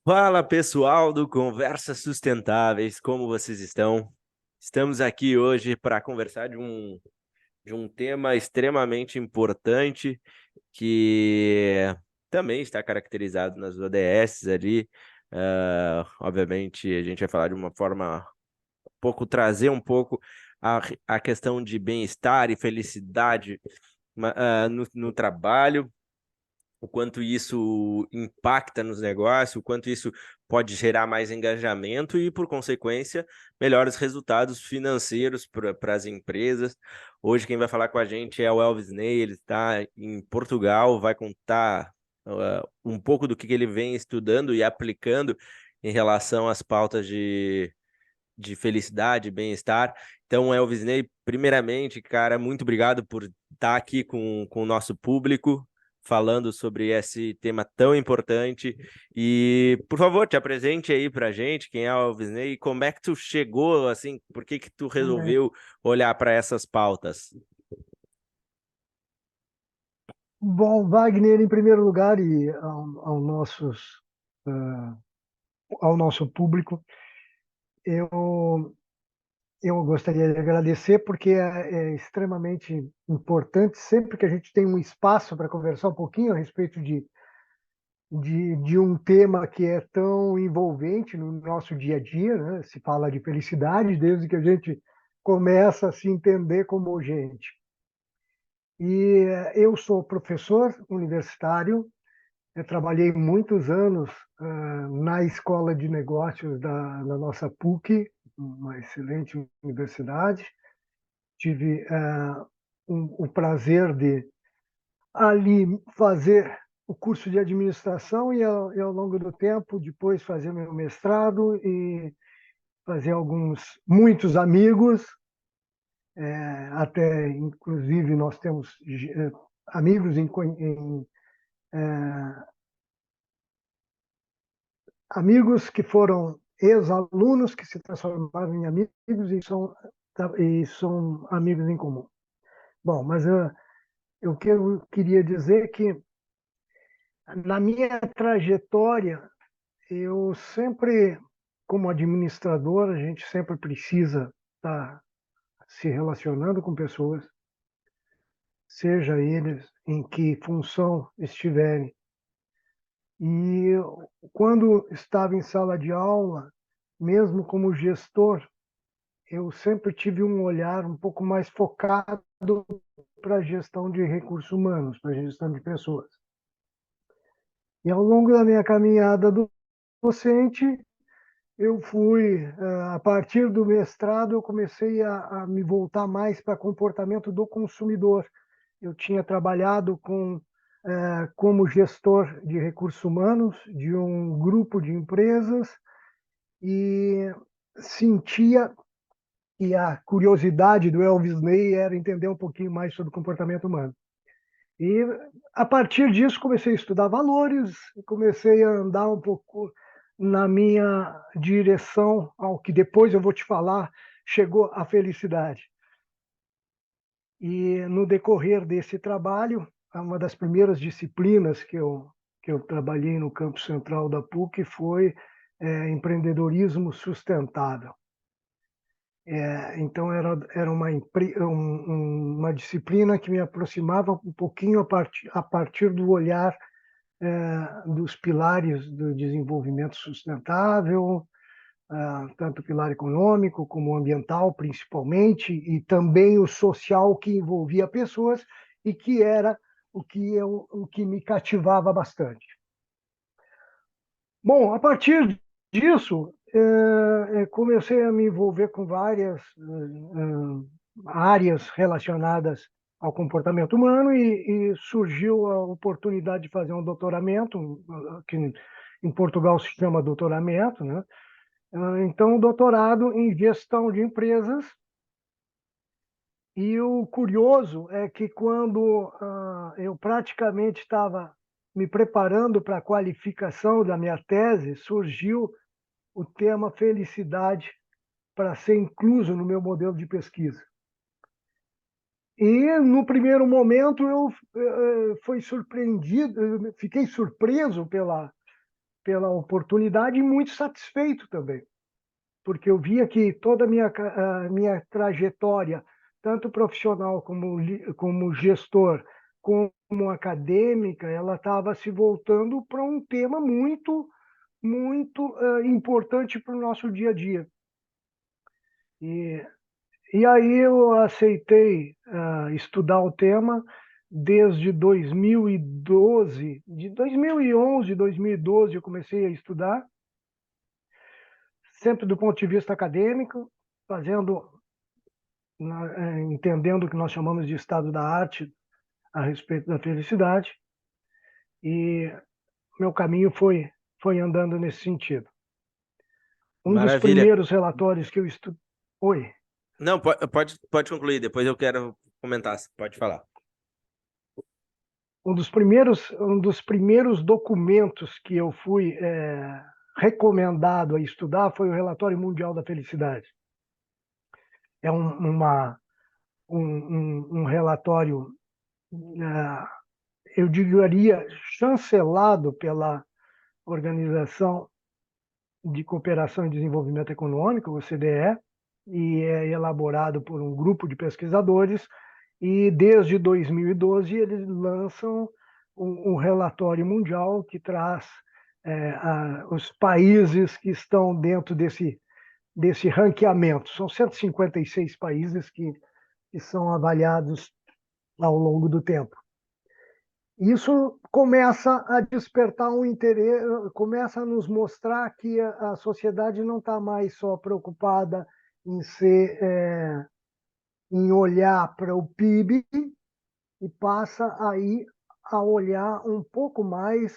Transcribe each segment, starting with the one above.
Fala pessoal do Conversas Sustentáveis, como vocês estão? Estamos aqui hoje para conversar de um tema extremamente importante que também está caracterizado nas ODS ali. Obviamente, a gente vai falar de uma forma trazer um pouco a questão de bem-estar e felicidade no trabalho, o quanto isso impacta nos negócios, o quanto isso pode gerar mais engajamento e, por consequência, melhores resultados financeiros para as empresas. Hoje, quem vai falar com a gente é o Elvis Ney, ele está em Portugal, vai contar um pouco do que ele vem estudando e aplicando em relação às pautas de felicidade, bem-estar. Então, Elvis Ney, primeiramente, cara, muito obrigado por estar aqui com o nosso público, falando sobre esse tema tão importante. E, por favor, te apresente aí pra gente, quem é o Elvis Ney, e como é que tu chegou, assim, por que que tu É. resolveu olhar para essas pautas? Bom, Wagner, em primeiro lugar, e ao nosso público, eu, eu gostaria de agradecer, porque é extremamente importante, sempre que a gente tem um espaço para conversar um pouquinho a respeito de um tema que é tão envolvente no nosso dia a dia, né? Se fala de felicidade desde que a gente começa a se entender como gente. Eu sou professor universitário. Eu trabalhei muitos anos na Escola de Negócios da nossa PUC, uma excelente universidade. Tive o prazer de ali fazer o curso de administração e ao longo do tempo depois fazer meu mestrado e fazer muitos amigos. Até inclusive nós temos amigos amigos que foram ex-alunos que se transformaram em amigos e são amigos em comum. Bom, mas eu queria dizer que na minha trajetória, eu sempre, como administrador, a gente sempre precisa estar se relacionando com pessoas, seja eles em que função estiverem. E quando estava em sala de aula, mesmo como gestor, eu sempre tive um olhar um pouco mais focado para a gestão de recursos humanos, para a gestão de pessoas. E ao longo da minha caminhada docente, eu fui, a partir do mestrado, eu comecei a me voltar mais para comportamento do consumidor. Eu tinha trabalhado como gestor de recursos humanos de um grupo de empresas e sentia que a curiosidade do Elvis Ney era entender um pouquinho mais sobre o comportamento humano. E, a partir disso, comecei a estudar valores, comecei a andar um pouco na minha direção ao que depois eu vou te falar, chegou a felicidade. E no decorrer desse trabalho, uma das primeiras disciplinas que eu trabalhei no campo central da PUC foi empreendedorismo sustentável. Então, era uma disciplina que me aproximava um pouquinho a partir do olhar dos pilares do desenvolvimento sustentável, tanto o pilar econômico como ambiental, principalmente, e também o social, que envolvia pessoas e que era o que me cativava bastante. Bom, a partir disso, comecei a me envolver com várias áreas relacionadas ao comportamento humano e surgiu a oportunidade de fazer um doutoramento, que em Portugal se chama doutoramento, né? Então, doutorado em gestão de empresas. E o curioso é que quando eu praticamente estava me preparando para a qualificação da minha tese, surgiu o tema felicidade para ser incluso no meu modelo de pesquisa. E no primeiro momento eu fui surpreendido, fiquei surpreso pela oportunidade e muito satisfeito também, porque eu via que toda a minha trajetória, tanto profissional como gestor, como acadêmica, ela estava se voltando para um tema muito importante para o nosso dia a dia. E aí eu aceitei estudar o tema desde 2012. De 2011, 2012 eu comecei a estudar, sempre do ponto de vista acadêmico, entendendo o que nós chamamos de estado da arte a respeito da felicidade. E meu caminho foi andando nesse sentido. Um dos Maravilha. primeiros relatórios que eu estudei... Oi. Não, pode concluir, depois eu quero comentar, pode falar. Um dos primeiros documentos que eu fui recomendado a estudar foi o Relatório Mundial da Felicidade. É um relatório, eu diria, chancelado pela Organização de Cooperação e Desenvolvimento Econômico, OCDE, e é elaborado por um grupo de pesquisadores, e desde 2012 eles lançam um relatório mundial que traz os países que estão dentro desse ranqueamento. São 156 países que são avaliados ao longo do tempo. Isso começa a despertar um interesse, começa a nos mostrar que a sociedade não está mais só preocupada em em olhar para o PIB e passa aí a olhar um pouco mais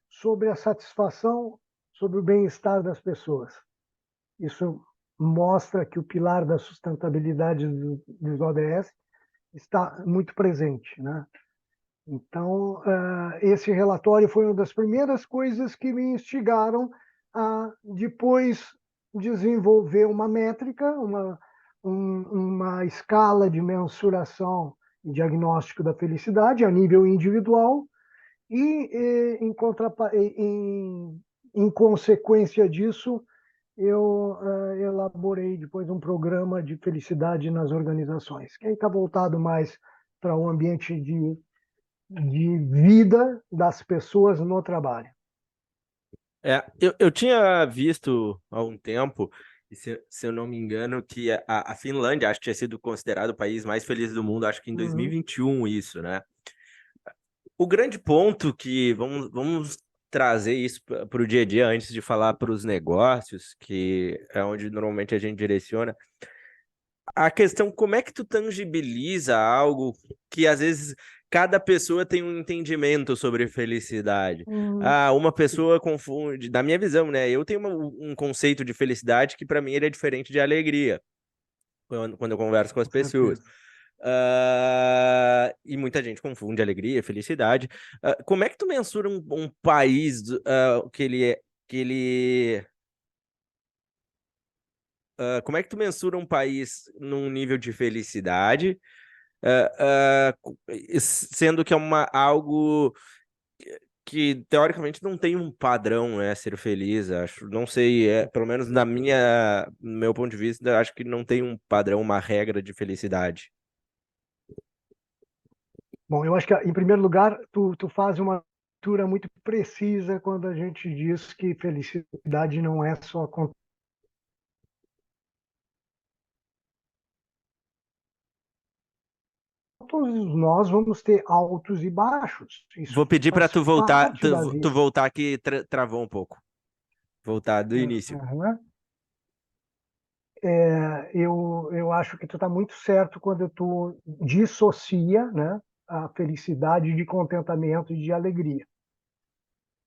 sobre a satisfação, sobre o bem-estar das pessoas. Isso mostra que o pilar da sustentabilidade dos ODS está muito presente, né? Então, esse relatório foi uma das primeiras coisas que me instigaram a depois desenvolver uma métrica, uma escala de mensuração e diagnóstico da felicidade a nível individual e, em consequência disso, eu elaborei depois um programa de felicidade nas organizações, que aí está voltado mais para o ambiente de vida das pessoas no trabalho. Eu tinha visto há um tempo, se eu não me engano, que a Finlândia, acho que tinha sido considerado o país mais feliz do mundo, acho que em 2021 isso, né? O grande ponto que vamos trazer isso para o dia a dia antes de falar para os negócios, que é onde normalmente a gente direciona. A questão, como é que tu tangibiliza algo que às vezes cada pessoa tem um entendimento sobre felicidade? Uma pessoa confunde, na minha visão, né? Eu tenho um conceito de felicidade que para mim ele é diferente de alegria quando eu converso com as Com pessoas. certeza. E muita gente confunde alegria, felicidade. Como é que tu mensura um país que ele é que ele como é que tu mensura um país num nível de felicidade, sendo que é algo que teoricamente não tem um padrão, né, ser feliz, acho, não sei, pelo menos no meu ponto de vista, acho que não tem um padrão, uma regra de felicidade. Bom, eu acho que, em primeiro lugar, tu faz uma leitura muito precisa quando a gente diz que felicidade não é só todos nós vamos ter altos e baixos. Vou Isso pedir para faz tu voltar, parte da tu vida. voltar que travou um pouco. Voltar do início. Uhum. Eu acho que tu está muito certo quando tu dissocia, né, a felicidade de contentamento e de alegria.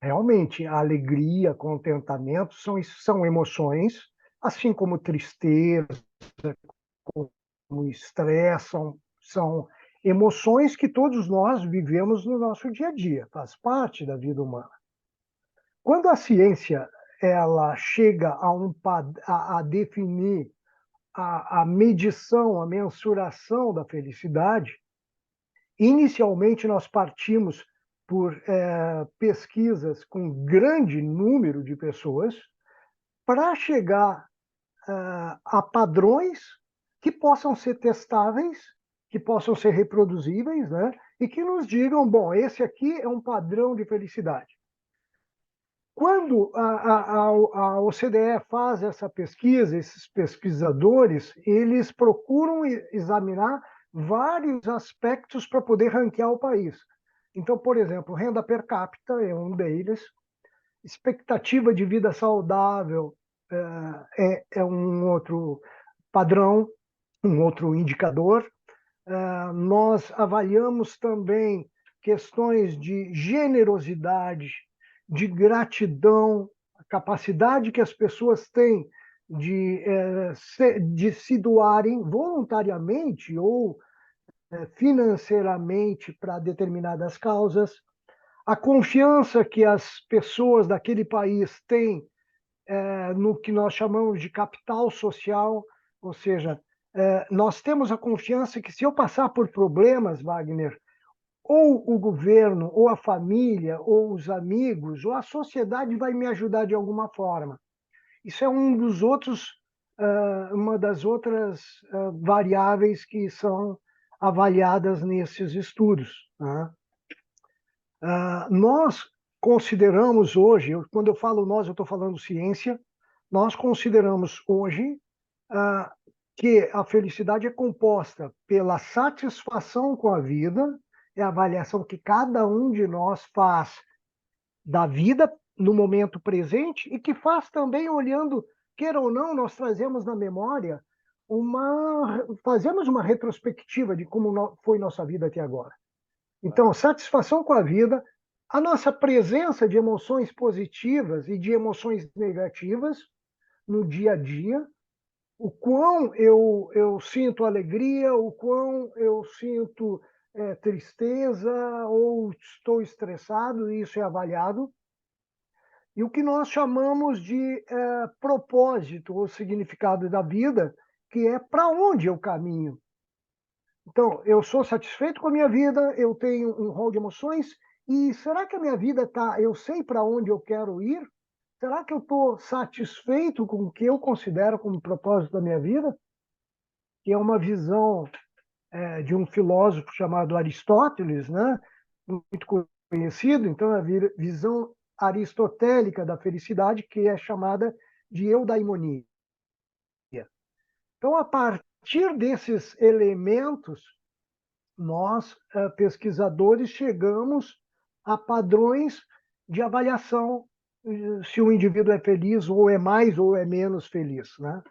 Realmente, a alegria, contentamento são emoções, assim como tristeza, como estresse, são emoções que todos nós vivemos no nosso dia a dia, faz parte da vida humana. Quando a ciência ela chega a definir a medição, a mensuração da felicidade, inicialmente nós partimos por pesquisas com grande número de pessoas para chegar a padrões que possam ser testáveis, que possam ser reproduzíveis, né? E que nos digam, bom, esse aqui é um padrão de felicidade. Quando a OCDE faz essa pesquisa, esses pesquisadores, eles procuram examinar vários aspectos para poder ranquear o país. Então, por exemplo, renda per capita é um deles, expectativa de vida saudável é um outro padrão, um outro indicador. Nós avaliamos também questões de generosidade, de gratidão, a capacidade que as pessoas têm de se doarem voluntariamente ou financeiramente para determinadas causas, a confiança que as pessoas daquele país têm no que nós chamamos de capital social, ou seja, nós temos a confiança que se eu passar por problemas, Wagner, ou o governo, ou a família, ou os amigos, ou a sociedade vai me ajudar de alguma forma. Isso é uma das outras variáveis que são avaliadas nesses estudos. Né? Nós consideramos hoje, quando eu falo nós, eu estou falando ciência, nós consideramos hoje que a felicidade é composta pela satisfação com a vida, é a avaliação que cada um de nós faz da vida no momento presente e que faz também olhando, queira ou não, nós trazemos na memória fazemos uma retrospectiva de como foi nossa vida até agora. Então, satisfação com a vida, a nossa presença de emoções positivas e de emoções negativas no dia a dia, o quão eu sinto alegria, o quão eu sinto tristeza ou estou estressado, e isso é avaliado. E o que nós chamamos de propósito ou significado da vida, que é para onde eu caminho. Então, eu sou satisfeito com a minha vida, eu tenho um rol de emoções, e será que a minha vida está, eu sei para onde eu quero ir? Será que eu estou satisfeito com o que eu considero como propósito da minha vida? Que é uma visão de um filósofo chamado Aristóteles, né? Muito conhecido, então a visão aristotélica da felicidade, que é chamada de eudaimonia. Então, a partir desses elementos, nós, pesquisadores, chegamos a padrões de avaliação se o indivíduo é feliz ou é mais ou é menos feliz, né?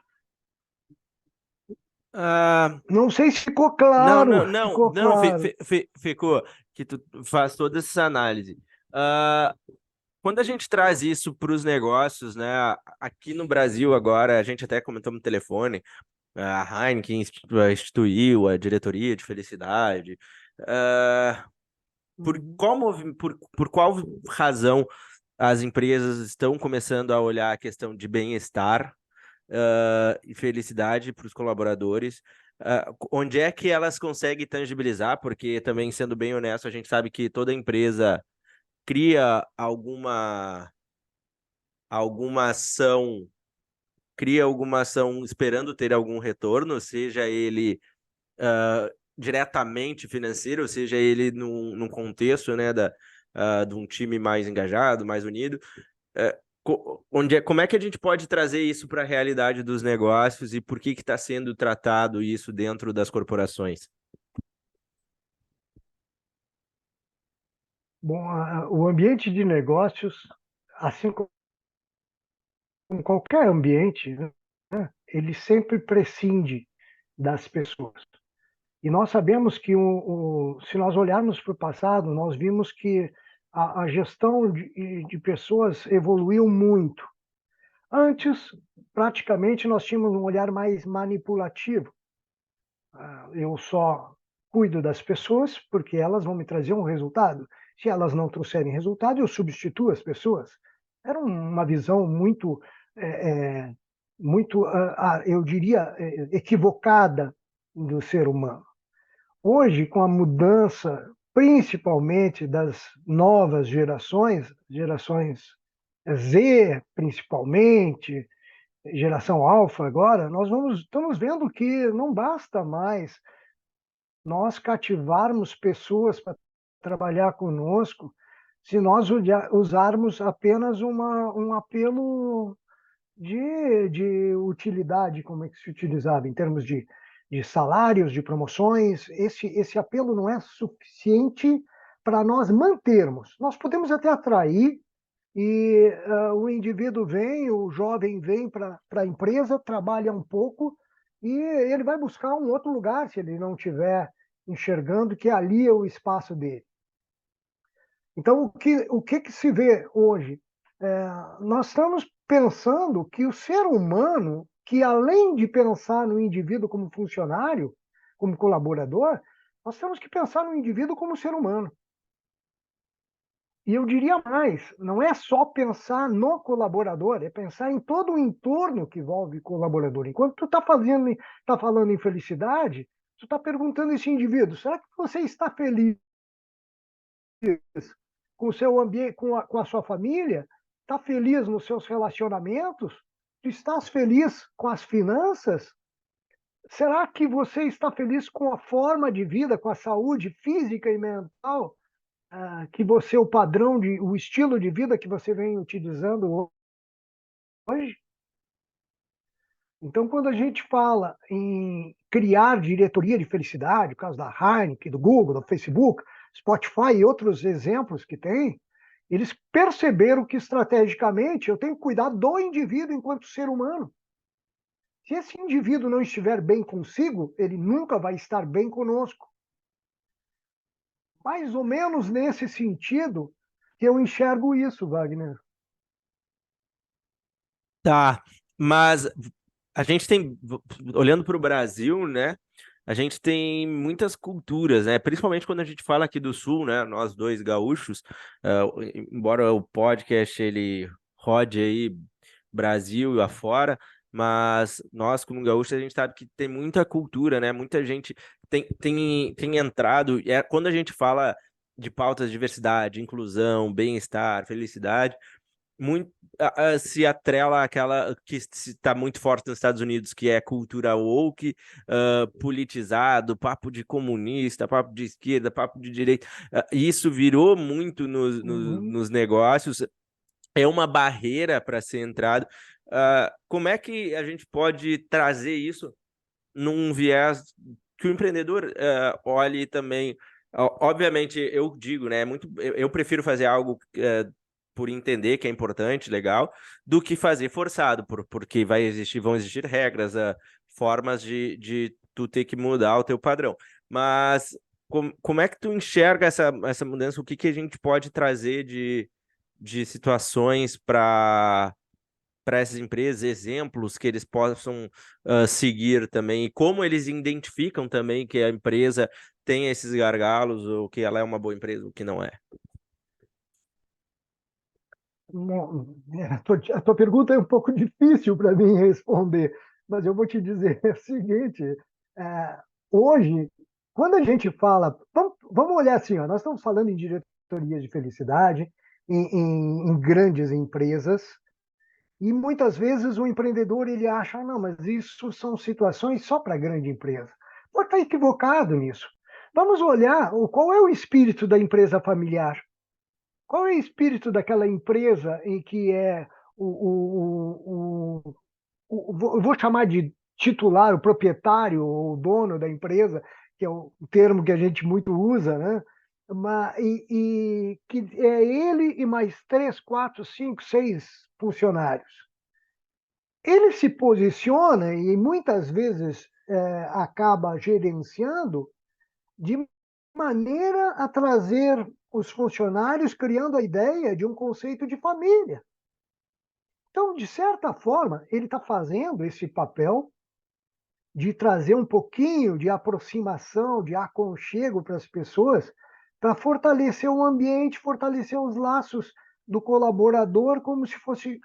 Não sei se ficou Não, claro. não, não, Ficou não, claro. ficou que tu faz toda essa análise. Quando a gente traz isso para os negócios, né? Aqui no Brasil agora, a gente até comentou no telefone, a Heineken instituiu a diretoria de felicidade. Por qual razão as empresas estão começando a olhar a questão de bem-estar e felicidade para os colaboradores? Onde é que elas conseguem tangibilizar? Porque também, sendo bem honesto, a gente sabe que toda empresa cria alguma ação, cria alguma ação esperando ter algum retorno, seja ele diretamente financeiro, seja ele num contexto, né, de um time mais engajado, mais unido. Como é que a gente pode trazer isso para a realidade dos negócios e por que está sendo tratado isso dentro das corporações? Bom, o ambiente de negócios, assim como qualquer ambiente, né, ele sempre prescinde das pessoas. E nós sabemos que, se nós olharmos para o passado, nós vimos que a gestão de pessoas evoluiu muito. Antes, praticamente, nós tínhamos um olhar mais manipulativo. Eu só cuido das pessoas porque elas vão me trazer um resultado. Se elas não trouxerem resultado, eu substituo as pessoas. Era uma visão muito, eu diria, equivocada do ser humano. Hoje, com a mudança principalmente das novas gerações, gerações Z, principalmente, geração alfa agora, estamos vendo que não basta mais nós cativarmos pessoas para trabalhar conosco se nós usarmos apenas um apelo de utilidade, como é que se utilizava, em termos de salários, de promoções. Esse apelo não é suficiente para nós mantermos. Nós podemos até atrair, e o indivíduo vem, o jovem vem para a empresa, trabalha um pouco, e ele vai buscar um outro lugar, se ele não estiver enxergando que ali é o espaço dele. Então, o que se vê hoje? Nós estamos pensando que o ser humano, que além de pensar no indivíduo como funcionário, como colaborador, nós temos que pensar no indivíduo como ser humano. E eu diria mais, não é só pensar no colaborador, é pensar em todo o entorno que envolve o colaborador. Enquanto tu está falando em felicidade, tu está perguntando a esse indivíduo, será que você está feliz com o seu ambiente, com a sua família? Está feliz nos seus relacionamentos? Tu estás feliz com as finanças? Será que você está feliz com a forma de vida, com a saúde física e mental, que você, o estilo de vida que você vem utilizando hoje? Então, quando a gente fala em criar diretoria de felicidade, no caso da Heineken, do Google, do Facebook, Spotify e outros exemplos que tem, eles perceberam que estrategicamente eu tenho que cuidar do indivíduo enquanto ser humano. Se esse indivíduo não estiver bem consigo, ele nunca vai estar bem conosco. Mais ou menos nesse sentido que eu enxergo isso, Wagner. Tá, mas a gente tem, olhando para o Brasil, né? A gente tem muitas culturas, né? Principalmente quando a gente fala aqui do Sul, né? Nós dois gaúchos, embora o podcast ele rode aí Brasil afora, mas nós como gaúchos a gente sabe que tem muita cultura, né? Muita gente tem entrado. Quando a gente fala de pautas de diversidade, inclusão, bem-estar, felicidade muito se atrela àquela que está muito forte nos Estados Unidos, que é cultura woke, politizado, papo de comunista, papo de esquerda, papo de direita. E isso virou muito Uhum. nos negócios, é uma barreira para ser entrado. Como é que a gente pode trazer isso num viés que o empreendedor olhe também? Obviamente, eu digo, né? Eu prefiro fazer algo por entender que é importante, legal, do que fazer forçado, porque vão existir regras, formas de tu ter que mudar o teu padrão. Mas como é que tu enxerga essa mudança? O que a gente pode trazer de situações para essas empresas, exemplos que eles possam seguir também, e como eles identificam também que a empresa tem esses gargalos, ou que ela é uma boa empresa, ou que não é. A tua pergunta é um pouco difícil para mim responder, mas eu vou te dizer o seguinte: é, hoje, quando a gente fala, vamos olhar assim, ó, nós estamos falando em diretoria de felicidade, em grandes empresas, e muitas vezes o empreendedor ele acha, não, mas isso são situações só para grande empresa. Pode estar equivocado nisso. Vamos olhar qual é o espírito da empresa familiar. Qual é o espírito daquela empresa em que é eu vou chamar de titular, o proprietário, o dono da empresa, que é o termo que a gente muito usa, né? E que é ele e mais três, quatro, cinco, seis funcionários. Ele se posiciona e muitas vezes acaba gerenciando de maneira a trazer os funcionários criando a ideia de um conceito de família. Então, de certa forma, ele está fazendo esse papel de trazer um pouquinho de aproximação, de aconchego para as pessoas, para fortalecer o ambiente, fortalecer os laços do colaborador, como se fosse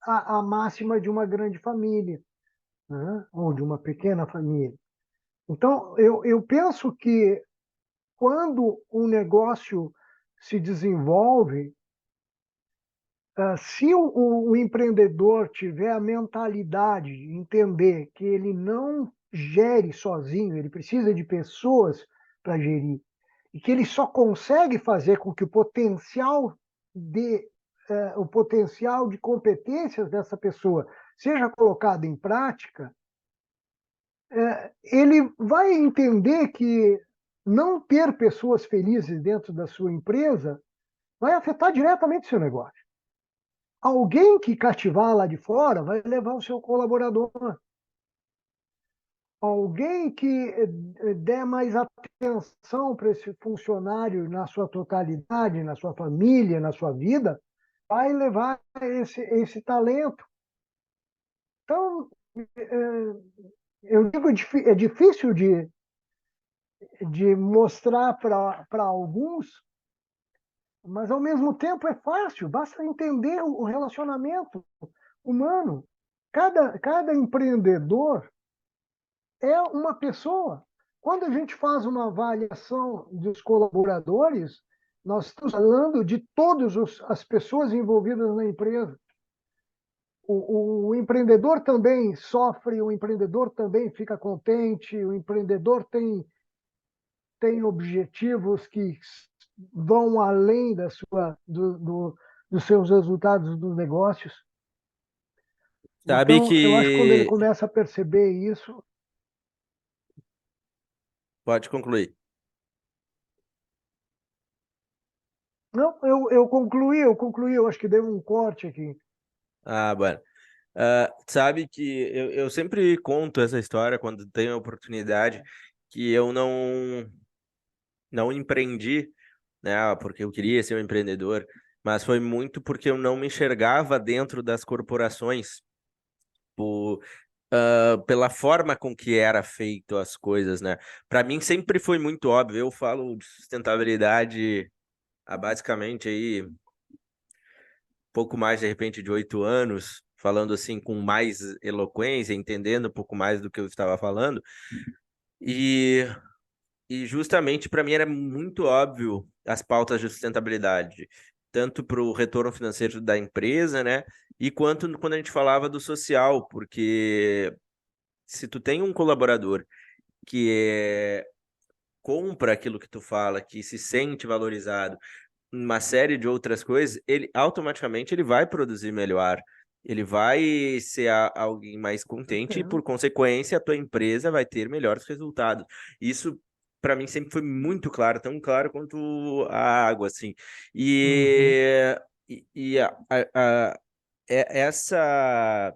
a máxima de uma grande família, né? Ou de uma pequena família. Então, eu penso que quando um negócio se desenvolve, se o empreendedor tiver a mentalidade de entender que ele não gere sozinho, ele precisa de pessoas para gerir, e que ele só consegue fazer com que o potencial de competências dessa pessoa seja colocado em prática, ele vai entender que não ter pessoas felizes dentro da sua empresa vai afetar diretamente o seu negócio. Alguém que cativar lá de fora vai levar o seu colaborador. Alguém que der mais atenção para esse funcionário na sua totalidade, na sua família, na sua vida, vai levar esse talento. Então, eu digo, é difícil de mostrar para alguns, mas ao mesmo tempo é fácil, basta entender o relacionamento humano. Cada empreendedor é uma pessoa. Quando a gente faz uma avaliação dos colaboradores, nós estamos falando de todas as pessoas envolvidas na empresa. O empreendedor também sofre, o empreendedor também fica contente, o empreendedor tem objetivos que vão além dos seus resultados dos negócios. Sabe Então, eu acho que quando ele que. começa a perceber isso. Pode concluir. Não, eu concluí, eu acho que deu um corte aqui. Ah, bueno. Sabe que eu sempre conto essa história quando tenho a oportunidade que eu não empreendi, né? Porque eu queria ser um empreendedor, mas foi muito porque eu não me enxergava dentro das corporações, pela forma com que era feito as coisas, né? Para mim sempre foi muito óbvio. Eu falo de sustentabilidade há basicamente aí pouco mais de repente de 8 anos, falando assim com mais eloquência, entendendo um pouco mais do que eu estava falando. E justamente para mim era muito óbvio as pautas de sustentabilidade, tanto para o retorno financeiro da empresa, né? E quanto quando a gente falava do social, porque se tu tem um colaborador que compra aquilo que tu fala, que se sente valorizado, uma série de outras coisas, ele automaticamente ele vai produzir melhor. Ele vai ser alguém mais contente e, por consequência, a tua empresa vai ter melhores resultados. Isso, para mim, sempre foi muito claro, tão claro quanto a água, assim. Uhum, E essa.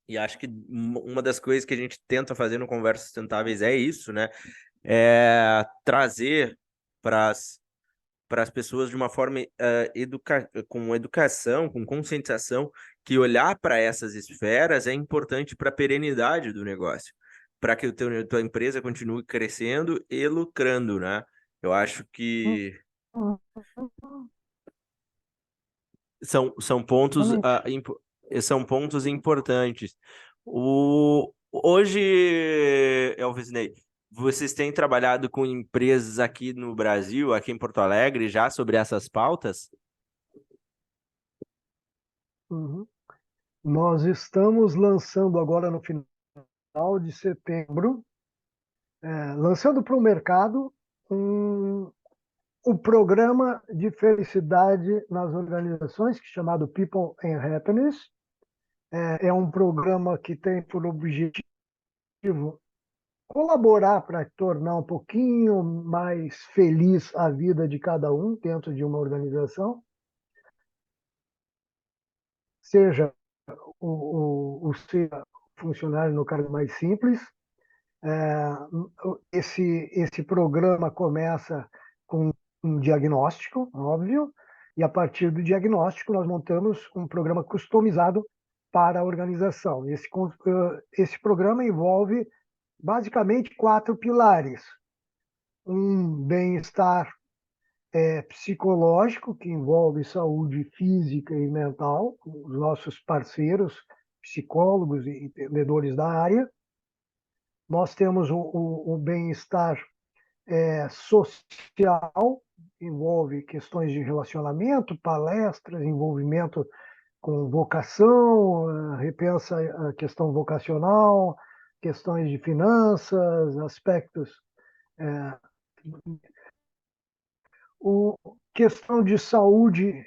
E acho que uma das coisas que a gente tenta fazer no Conversas Sustentáveis é isso, né? É trazer para as pessoas de uma forma com educação, com conscientização, que olhar para essas esferas é importante para a perenidade do negócio, para que tua empresa continue crescendo e lucrando, né? Eu acho que uhum, são pontos, exatamente. são pontos importantes. Hoje, Elvisney, vocês têm trabalhado com empresas aqui no Brasil, aqui em Porto Alegre, já sobre essas pautas? Uhum. Nós estamos lançando agora no final de setembro, lançando para o mercado um, um programa de felicidade nas organizações, que é chamado People and Happiness. É um programa que tem por objetivo colaborar para tornar um pouquinho mais feliz a vida de cada um dentro de uma organização, seja o ser funcionário no cargo mais simples. Esse programa começa com um diagnóstico, óbvio, e a partir do diagnóstico nós montamos um programa customizado para a organização. Esse programa envolve basicamente 4 pilares: um bem-estar psicológico, que envolve saúde física e mental, os nossos parceiros, psicólogos e entendedores da área. Nós temos o bem-estar social, envolve questões de relacionamento, palestras, envolvimento com vocação, repensa a questão vocacional, questões de finanças, aspectos, questão de saúde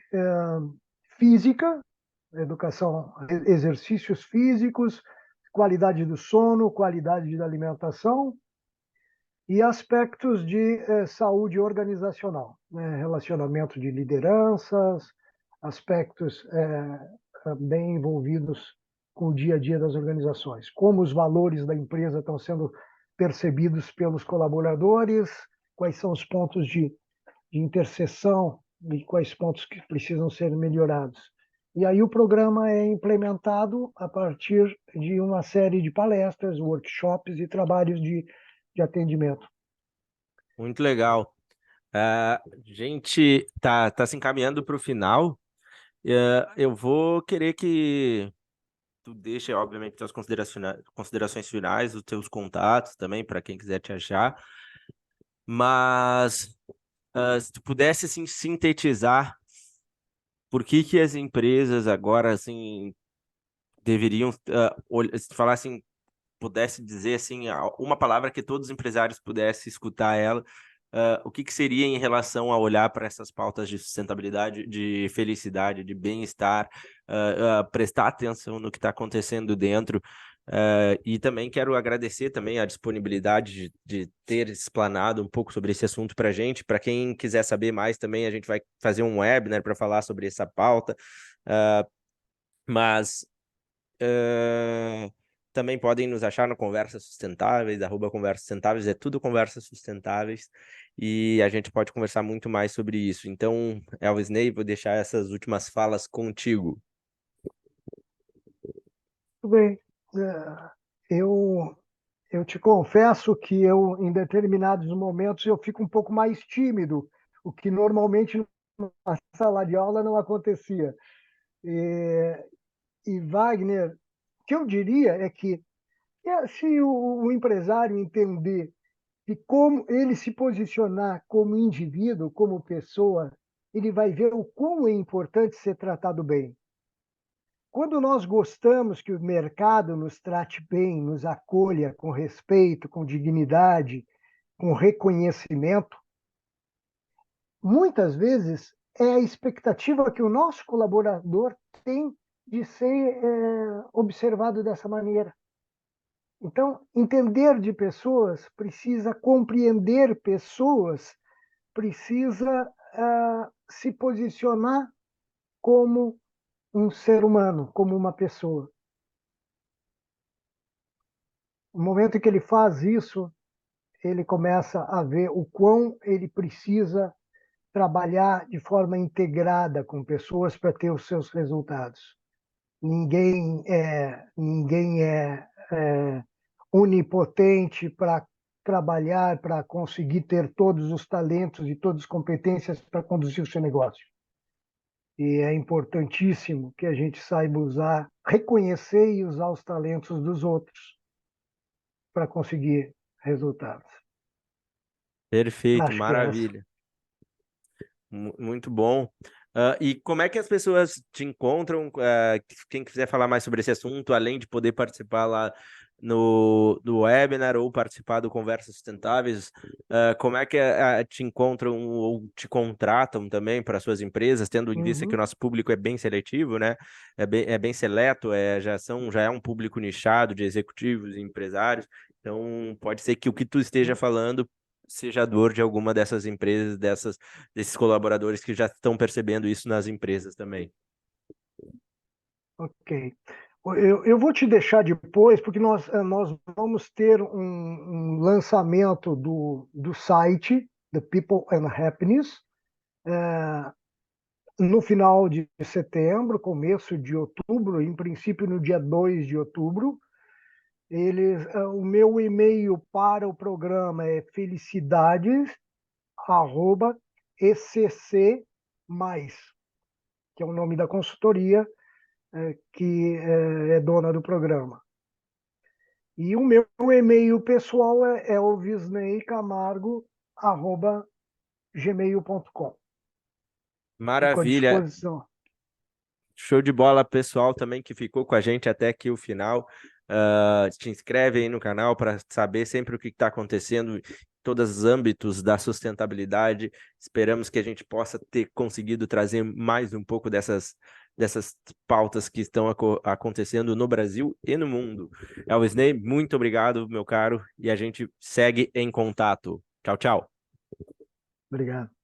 física, educação, exercícios físicos, qualidade do sono, qualidade da alimentação e aspectos de saúde organizacional, né? Relacionamento de lideranças, aspectos bem envolvidos com o dia a dia das organizações, como os valores da empresa estão sendo percebidos pelos colaboradores, quais são os pontos de interseção e quais pontos que precisam ser melhorados. E aí o programa é implementado a partir de uma série de palestras, workshops e trabalhos de atendimento. Muito legal. A gente tá se encaminhando para o final. Eu vou querer que tu deixe, obviamente, tuas considerações finais, os teus contatos também, para quem quiser te achar. Mas se tu pudesse assim, sintetizar por que as empresas agora assim deveriam se falar assim, pudesse dizer assim uma palavra que todos os empresários pudessem escutar ela, o que seria em relação a olhar para essas pautas de sustentabilidade, de felicidade, de bem-estar, prestar atenção no que está acontecendo dentro. E também quero agradecer também a disponibilidade de ter explanado um pouco sobre esse assunto para a gente. Para quem quiser saber mais também, a gente vai fazer um webinar para falar sobre essa pauta. Mas também podem nos achar no Conversas Sustentáveis, @Conversas Sustentáveis, é tudo Conversas Sustentáveis, e a gente pode conversar muito mais sobre isso. Então, Elvis Ney, vou deixar essas últimas falas contigo. Tudo bem. Eu te confesso que em determinados momentos, eu fico um pouco mais tímido, o que normalmente na sala de aula não acontecia. E Wagner, o que eu diria é que se o empresário entender que como ele se posicionar como indivíduo, como pessoa, ele vai ver o quão é importante ser tratado bem. Quando nós gostamos que o mercado nos trate bem, nos acolha com respeito, com dignidade, com reconhecimento, muitas vezes é a expectativa que o nosso colaborador tem de ser observado dessa maneira. Então, entender de pessoas precisa compreender pessoas, precisa se posicionar como um ser humano, como uma pessoa. No momento em que ele faz isso, ele começa a ver o quão ele precisa trabalhar de forma integrada com pessoas para ter os seus resultados. Ninguém é onipotente para trabalhar, para conseguir ter todos os talentos e todas as competências para conduzir o seu negócio. E é importantíssimo que a gente saiba usar, reconhecer e usar os talentos dos outros para conseguir resultados. Perfeito, Acho que é essa. maravilha. Muito bom. E como é que as pessoas te encontram? Quem quiser falar mais sobre esse assunto, além de poder participar lá no webinar ou participar do Conversas Sustentáveis, como é que te encontram ou te contratam também para suas empresas, tendo em vista que o Uhum. nosso público é bem seletivo, né? É bem seleto, já é um público nichado de executivos e empresários. Então, pode ser que o que tu esteja falando seja a dor de alguma dessas empresas, desses colaboradores que já estão percebendo isso nas empresas também. Ok. Eu vou te deixar depois, porque nós vamos ter um lançamento do site, The People and Happiness, no final de setembro, começo de outubro, em princípio no dia 2 de outubro. O meu e-mail para o programa é felicidades@ecc+, que é o nome da consultoria que é dona do programa. E o meu e-mail pessoal é elvisneycamargo, gmail.com. Fico à Maravilha. disposição. Show de bola, pessoal, também que ficou com a gente até aqui o final. Te inscreve aí no canal para saber sempre o que está acontecendo em todos os âmbitos da sustentabilidade. Esperamos que a gente possa ter conseguido trazer mais um pouco dessas pautas que estão acontecendo no Brasil e no mundo. Elvisney, muito obrigado, meu caro, e a gente segue em contato. Tchau, tchau. Obrigado.